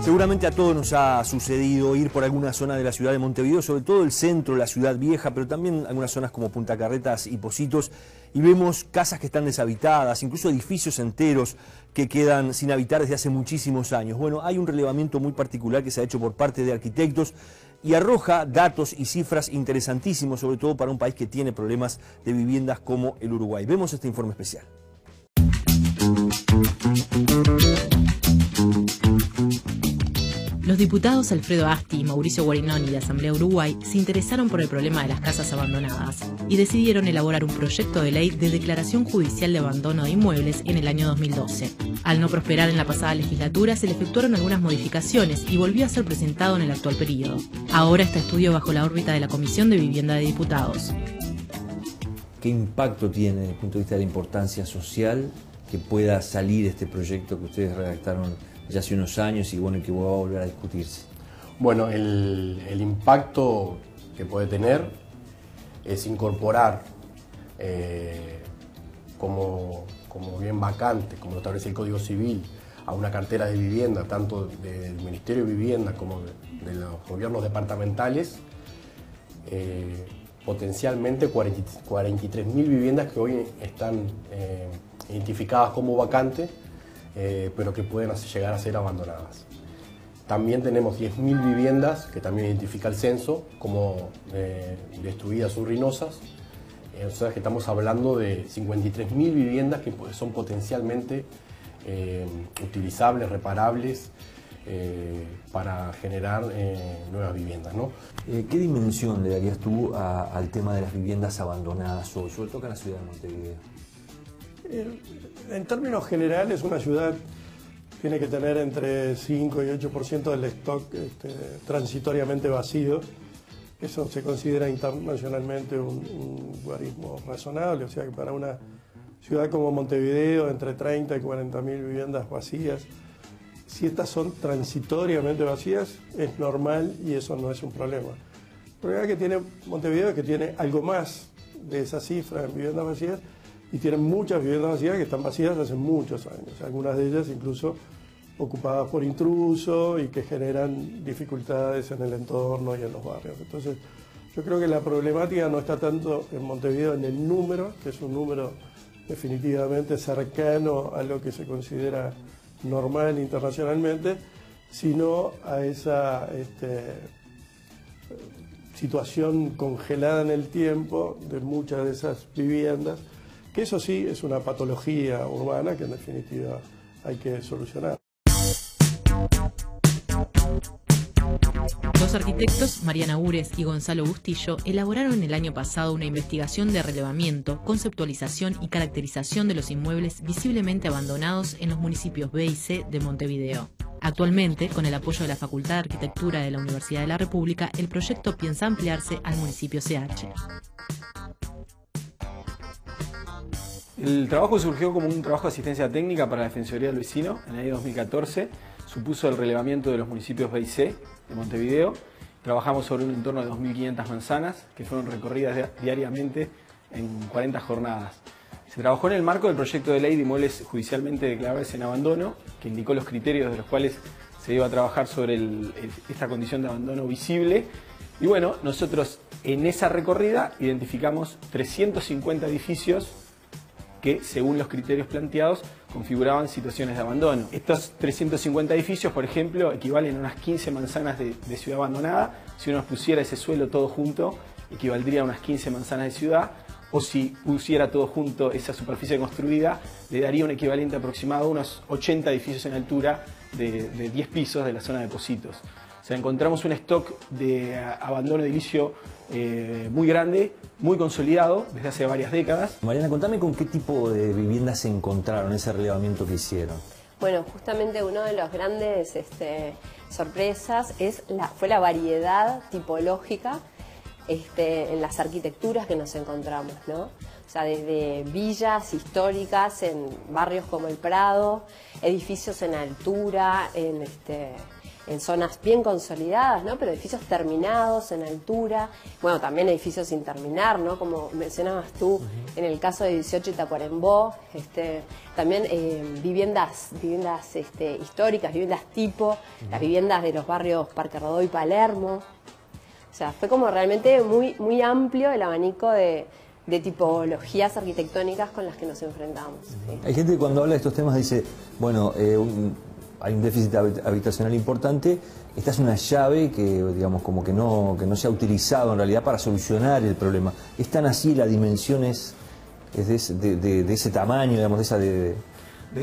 Seguramente a todos nos ha sucedido ir por alguna zona de la ciudad de Montevideo, sobre todo el centro, la ciudad vieja, pero también algunas zonas como Punta Carretas y Pocitos, y vemos casas que están deshabitadas, incluso edificios enteros que quedan sin habitar desde hace muchísimos años. Bueno, hay un relevamiento muy particular que se ha hecho por parte de arquitectos y arroja datos y cifras interesantísimos, sobre todo para un país que tiene problemas de viviendas como el Uruguay. Vemos este informe especial. Los diputados Alfredo Asti y Mauricio Guarinoni de Asamblea Uruguay se interesaron por el problema de las casas abandonadas y decidieron elaborar un proyecto de ley de declaración judicial de abandono de inmuebles en el año 2012. Al no prosperar en la pasada legislatura, se le efectuaron algunas modificaciones y volvió a ser presentado en el actual periodo. Ahora está estudio bajo la órbita de la Comisión de Vivienda de Diputados. ¿Qué impacto tiene desde el punto de vista de la importancia social que pueda salir este proyecto que ustedes redactaron ya hace unos años y bueno, que va a volver a discutirse? Bueno, el impacto que puede tener es incorporar como bien vacante, como lo establece el Código Civil, a una cartera de vivienda, tanto del Ministerio de Vivienda como de los gobiernos departamentales, potencialmente 43.000 viviendas que hoy están identificadas como vacantes, pero que pueden llegar a ser abandonadas. También tenemos 10.000 viviendas que también identifica el censo como destruidas o ruinosas. O sea que estamos hablando de 53.000 viviendas que son potencialmente utilizables, reparables, para generar nuevas viviendas, ¿no? ¿Qué dimensión le darías tú al tema de las viviendas abandonadas hoy, sobre todo acá en la ciudad de Montevideo? En términos generales, una ciudad tiene que tener entre 5 y 8% del stock transitoriamente vacío. Eso se considera internacionalmente un guarismo razonable, o sea que para una ciudad como Montevideo, entre 30 y 40.000 viviendas vacías, si estas son transitoriamente vacías, es normal y eso no es un problema. El problema que tiene Montevideo es que tiene algo más de esa cifra en viviendas vacías, y tienen muchas viviendas vacías que están vacías hace muchos años, algunas de ellas incluso ocupadas por intrusos y que generan dificultades en el entorno y en los barrios. Entonces, yo creo que la problemática no está tanto en Montevideo en el número, que es un número definitivamente cercano a lo que se considera normal internacionalmente, sino a esa situación congelada en el tiempo de muchas de esas viviendas, que eso sí es una patología urbana que en definitiva hay que solucionar. Los arquitectos Mariana Ures y Gonzalo Bustillo elaboraron el año pasado una investigación de relevamiento, conceptualización y caracterización de los inmuebles visiblemente abandonados en los municipios B y C de Montevideo. Actualmente, con el apoyo de la Facultad de Arquitectura de la Universidad de la República, el proyecto piensa ampliarse al municipio CH. El trabajo surgió como un trabajo de asistencia técnica para la Defensoría del Vecino en el año 2014. Supuso el relevamiento de los municipios B y C de Montevideo. Trabajamos sobre un entorno de 2.500 manzanas que fueron recorridas diariamente en 40 jornadas. Se trabajó en el marco del proyecto de ley de inmuebles judicialmente declarables en abandono, que indicó los criterios de los cuales se iba a trabajar sobre esta condición de abandono visible. Y bueno, nosotros en esa recorrida identificamos 350 edificios que, según los criterios planteados, configuraban situaciones de abandono. Estos 350 edificios, por ejemplo, equivalen a unas 15 manzanas de ciudad abandonada. Si uno pusiera ese suelo todo junto, equivaldría a unas 15 manzanas de ciudad, o si pusiera todo junto esa superficie construida, le daría un equivalente aproximado a unos 80 edificios en altura de 10 pisos de la zona de Pocitos. O sea, encontramos un stock de abandono edilicio muy grande, muy consolidado desde hace varias décadas. Mariana, contame con qué tipo de viviendas se encontraron ese relevamiento que hicieron. Bueno, justamente uno de los grandes sorpresas fue la variedad tipológica en las arquitecturas que nos encontramos, ¿no? O sea, desde villas históricas en barrios como el Prado, edificios en altura, en zonas bien consolidadas, ¿no? Pero edificios terminados en altura, bueno, también edificios sin terminar, ¿no? Como mencionabas tú, en el caso de 18 y Tacuarembó, también viviendas históricas, viviendas tipo, las viviendas de los barrios Parque Rodó y Palermo. O sea, fue como realmente muy amplio el abanico de tipologías arquitectónicas con las que nos enfrentamos. ¿Sí? Hay gente que cuando habla de estos temas dice, bueno, hay un déficit habitacional importante, esta es una llave que, digamos, como que no se ha utilizado en realidad para solucionar el problema. ¿Es tan así, la dimensión es de ese tamaño, digamos, Desde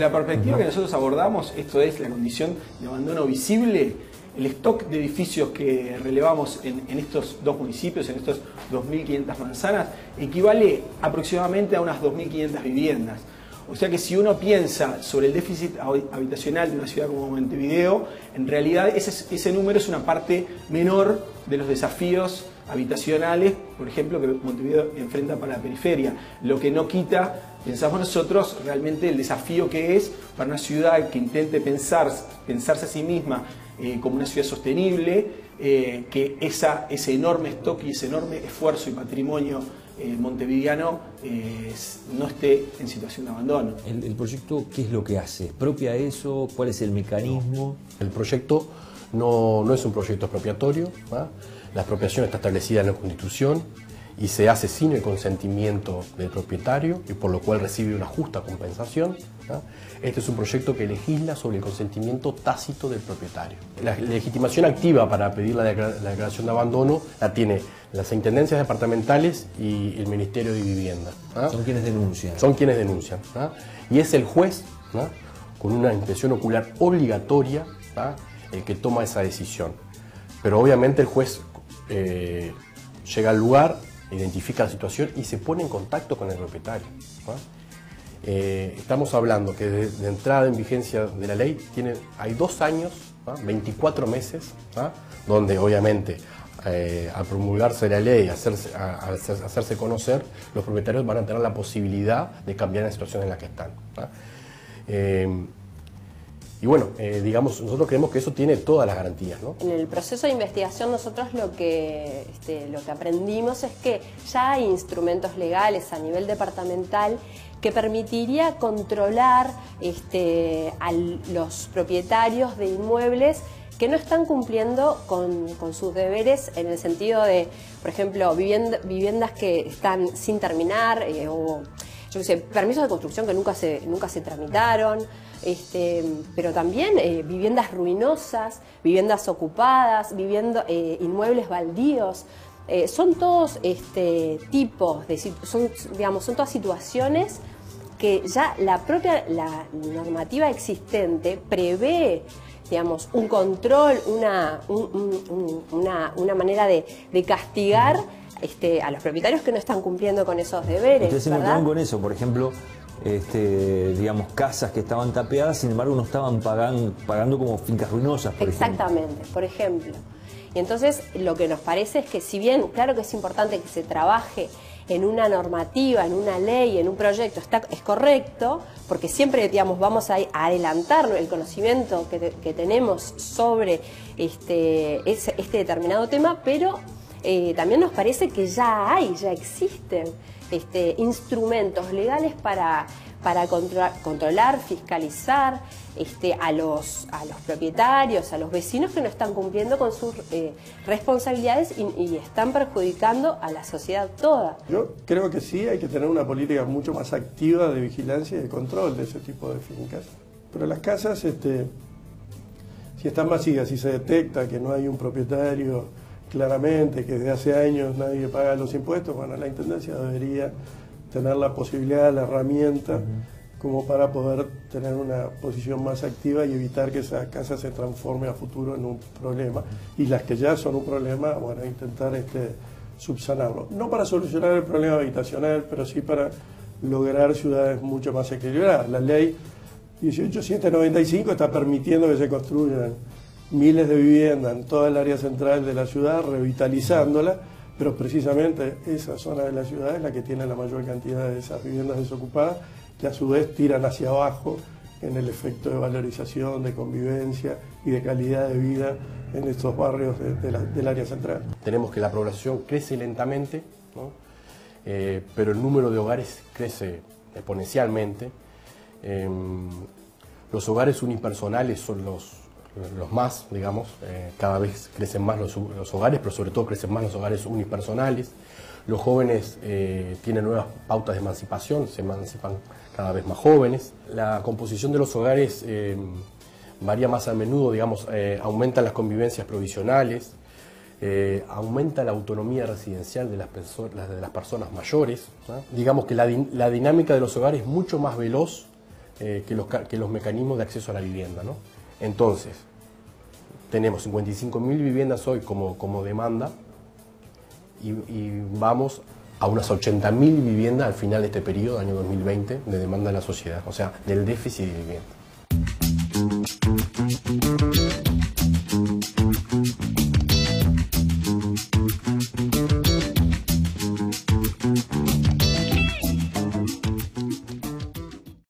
la perspectiva que nosotros abordamos, esto es la condición de abandono visible, el stock de edificios que relevamos en estos dos municipios, en estos 2.500 manzanas, equivale aproximadamente a unas 2.500 viviendas. O sea que si uno piensa sobre el déficit habitacional de una ciudad como Montevideo, en realidad ese número es una parte menor de los desafíos habitacionales, por ejemplo, que Montevideo enfrenta para la periferia. Lo que no quita, pensamos nosotros, realmente el desafío que es para una ciudad que intente pensarse a sí misma como una ciudad sostenible, que ese enorme stock y ese enorme esfuerzo y patrimonio montevideano no esté en situación de abandono. ¿El proyecto qué es lo que hace? ¿Propia eso? ¿Cuál es el mecanismo? El proyecto no es un proyecto expropiatorio, ¿va? La expropiación está establecida en la Constitución y se hace sin el consentimiento del propietario y por lo cual recibe una justa compensación, ¿va? Este es un proyecto que legisla sobre el consentimiento tácito del propietario. La legitimación activa para pedir la declaración de abandono la tiene las intendencias departamentales y el Ministerio de Vivienda, ¿va? Son quienes denuncian. Son quienes denuncian, ¿va? Y es el juez, ¿va? Con una inspección ocular obligatoria, ¿va? El que toma esa decisión. Pero obviamente el juez llega al lugar, identifica la situación y se pone en contacto con el propietario, ¿va? Estamos hablando que de entrada en vigencia de la ley hay 2 años, ¿va? 24 meses, ¿va? Donde obviamente al promulgarse la ley, hacerse conocer, los propietarios van a tener la posibilidad de cambiar la situación en la que están, ¿va? Y bueno, digamos, nosotros creemos que eso tiene todas las garantías, ¿no? En el proceso de investigación nosotros lo que aprendimos es que ya hay instrumentos legales a nivel departamental que permitiría controlar a los propietarios de inmuebles que no están cumpliendo con sus deberes en el sentido de, por ejemplo, viviendas que están sin terminar o, yo qué sé, permisos de construcción que nunca se tramitaron, pero también viviendas ruinosas, viviendas ocupadas, inmuebles baldíos. Son todos tipos son todas situaciones que ya la normativa existente prevé, digamos, un control, una manera de castigar a los propietarios que no están cumpliendo con esos deberes. Ustedes se encontraron con eso, por ejemplo, digamos, casas que estaban tapeadas, sin embargo no estaban pagando como fincas ruinosas, por Exactamente, por ejemplo. Y entonces lo que nos parece es que si bien, claro que es importante que se trabaje en una normativa, en una ley, en un proyecto, es correcto, porque siempre, digamos, vamos a adelantar el conocimiento que tenemos sobre este determinado tema, pero también nos parece que ya existen instrumentos legales para controlar, fiscalizar a los propietarios, a los vecinos que no están cumpliendo con sus responsabilidades y están perjudicando a la sociedad toda. Yo creo que sí hay que tener una política mucho más activa de vigilancia y de control de ese tipo de fincas. Pero las casas, si están vacías, si se detecta que no hay un propietario claramente, que desde hace años nadie paga los impuestos, bueno, la Intendencia debería tener la posibilidad, la herramienta, como para poder tener una posición más activa y evitar que esa casa se transforme a futuro en un problema. Y las que ya son un problema, bueno, intentar subsanarlo. No para solucionar el problema habitacional, pero sí para lograr ciudades mucho más equilibradas. La ley 18795 está permitiendo que se construyan miles de viviendas en toda el área central de la ciudad, revitalizándola, pero precisamente esa zona de la ciudad es la que tiene la mayor cantidad de esas viviendas desocupadas, que a su vez tiran hacia abajo en el efecto de valorización, de convivencia y de calidad de vida en estos barrios del área central. Tenemos que la población crece lentamente, ¿no? Pero el número de hogares crece exponencialmente. Los hogares unipersonales son los más, digamos, cada vez crecen más los hogares, pero sobre todo crecen más los hogares unipersonales. Los jóvenes tienen nuevas pautas de emancipación, se emancipan cada vez más jóvenes. La composición de los hogares varía más a menudo, digamos, aumentan las convivencias provisionales, aumenta la autonomía residencial de las personas mayores, ¿no? Digamos que la dinámica de los hogares es mucho más veloz que los mecanismos de acceso a la vivienda, ¿no? Entonces, tenemos 55.000 viviendas hoy como demanda y vamos a unas 80.000 viviendas al final de este periodo, año 2020, de demanda de la sociedad, o sea, del déficit de vivienda.